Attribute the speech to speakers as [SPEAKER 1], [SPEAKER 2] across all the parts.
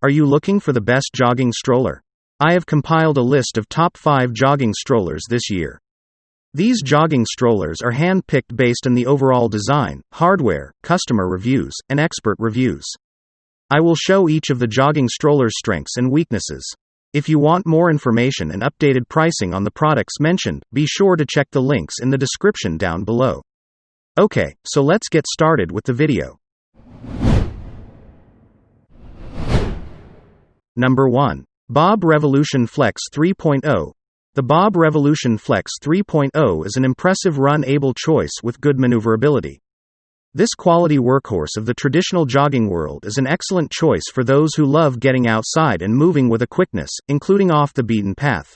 [SPEAKER 1] Are you looking for the best jogging stroller? I have compiled a list of top 5 jogging strollers this year. These jogging strollers are hand-picked based on the overall design, hardware, customer reviews, and expert reviews. I will show each of the jogging stroller's strengths and weaknesses. If you want more information and updated pricing on the products mentioned, be sure to check the links in the description down below. Okay, so let's get started with the video. Number 1. Bob Revolution Flex 3.0. The Bob Revolution Flex 3.0 is an impressive run-able choice with good maneuverability. This quality workhorse of the traditional jogging world is an excellent choice for those who love getting outside and moving with a quickness, including off the beaten path.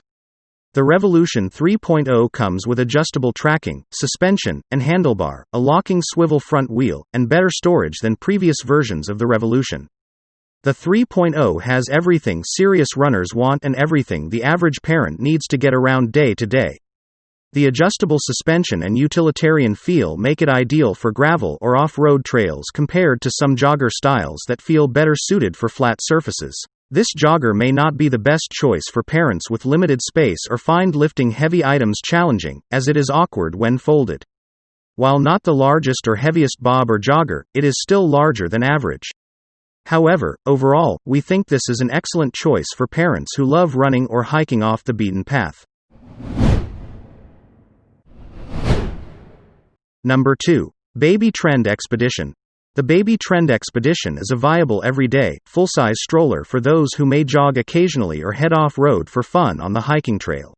[SPEAKER 1] The Revolution 3.0 comes with adjustable tracking, suspension, and handlebar, a locking swivel front wheel, and better storage than previous versions of the Revolution. The 3.0 has everything serious runners want and everything the average parent needs to get around day to day. The adjustable suspension and utilitarian feel make it ideal for gravel or off-road trails compared to some jogger styles that feel better suited for flat surfaces. This jogger may not be the best choice for parents with limited space or find lifting heavy items challenging, as it is awkward when folded. While not the largest or heaviest bob or jogger, it is still larger than average. However, overall, we think this is an excellent choice for parents who love running or hiking off the beaten path. Number 2. Baby Trend Expedition. The Baby Trend Expedition is a viable everyday, full-size stroller for those who may jog occasionally or head off-road for fun on the hiking trail.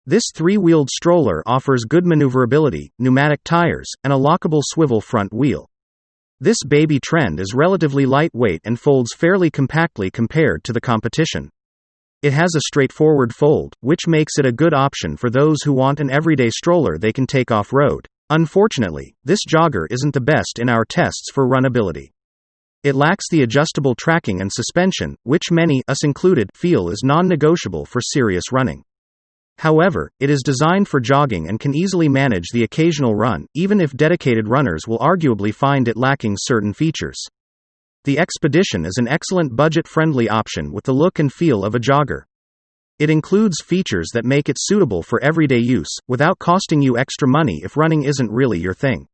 [SPEAKER 1] This 3-wheeled stroller offers good maneuverability, pneumatic tires, and a lockable swivel front wheel. This Baby Trend is relatively lightweight and folds fairly compactly compared to the competition. It has a straightforward fold, which makes it a good option for those who want an everyday stroller they can take off-road. Unfortunately, this jogger isn't the best in our tests for runability. It lacks the adjustable tracking and suspension, which many, us included, feel is non-negotiable for serious running. However, it is designed for jogging and can easily manage the occasional run, even if dedicated runners will arguably find it lacking certain features. The Expedition is an excellent budget-friendly option with the look and feel of a jogger. It includes features that make it suitable for everyday use, without costing you extra money if running isn't really your thing.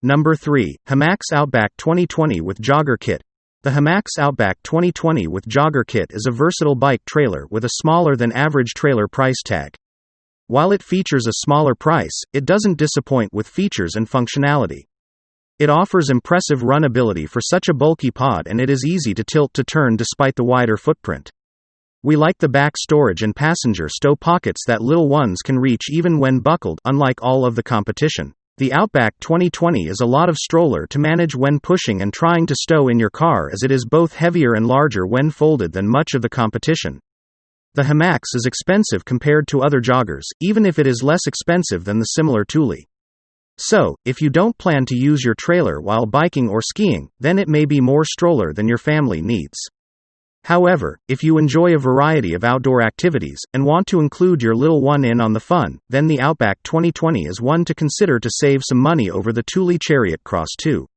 [SPEAKER 1] Number 3. Hamax Outback 2020 with Jogger Kit. The Hamax Outback 2020 with Jogger Kit is a versatile bike trailer with a smaller than average trailer price tag. While it features a smaller price, it doesn't disappoint with features and functionality. It offers impressive runability for such a bulky pod, and it is easy to tilt to turn despite the wider footprint. We like the back storage and passenger stow pockets that little ones can reach even when buckled, unlike all of the competition. The Outback 2020 is a lot of stroller to manage when pushing and trying to stow in your car, as it is both heavier and larger when folded than much of the competition. The Hamax is expensive compared to other joggers, even if it is less expensive than the similar Thule. So, if you don't plan to use your trailer while biking or skiing, then it may be more stroller than your family needs. However, if you enjoy a variety of outdoor activities, and want to include your little one in on the fun, then the Outback 2020 is one to consider to save some money over the Thule Chariot Cross 2.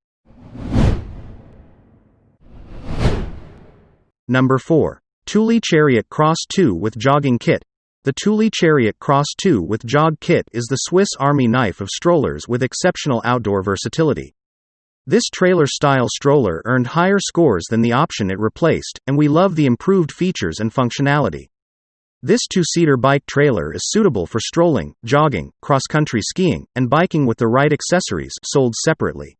[SPEAKER 1] Number 4. Thule Chariot Cross 2 with Jogging Kit. The Thule Chariot Cross 2 with Jog Kit is the Swiss Army knife of strollers with exceptional outdoor versatility. This trailer-style stroller earned higher scores than the option it replaced, and we love the improved features and functionality. This 2-seater bike trailer is suitable for strolling, jogging, cross-country skiing, and biking with the right accessories, sold separately.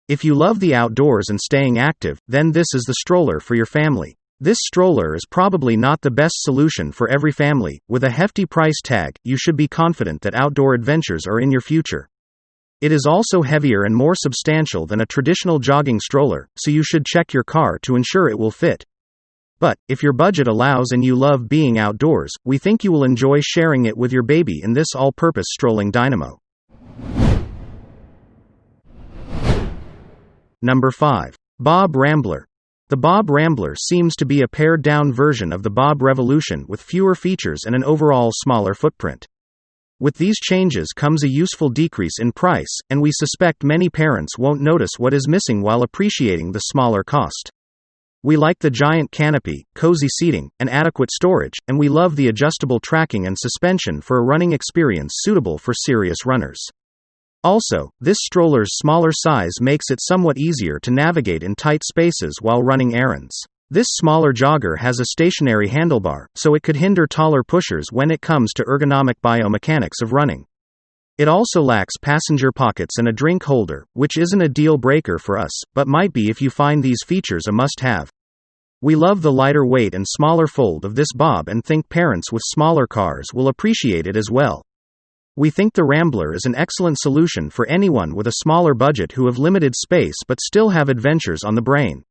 [SPEAKER 1] If you love the outdoors and staying active, then this is the stroller for your family. This stroller is probably not the best solution for every family. With a hefty price tag, you should be confident that outdoor adventures are in your future. It is also heavier and more substantial than a traditional jogging stroller, so you should check your car to ensure it will fit. But, if your budget allows and you love being outdoors, we think you will enjoy sharing it with your baby in this all-purpose strolling dynamo. Number 5. Bobrambler. The Bobrambler seems to be a pared-down version of the Bob Revolution with fewer features and an overall smaller footprint. With these changes comes a useful decrease in price, and we suspect many parents won't notice what is missing while appreciating the smaller cost. We like the giant canopy, cozy seating, and adequate storage, and we love the adjustable tracking and suspension for a running experience suitable for serious runners. Also, this stroller's smaller size makes it somewhat easier to navigate in tight spaces while running errands. This smaller jogger has a stationary handlebar, so it could hinder taller pushers when it comes to ergonomic biomechanics of running. It also lacks passenger pockets and a drink holder, which isn't a deal breaker for us, but might be if you find these features a must-have. We love the lighter weight and smaller fold of this Bob and think parents with smaller cars will appreciate it as well. We think the Rambler is an excellent solution for anyone with a smaller budget who have limited space but still have adventures on the brain.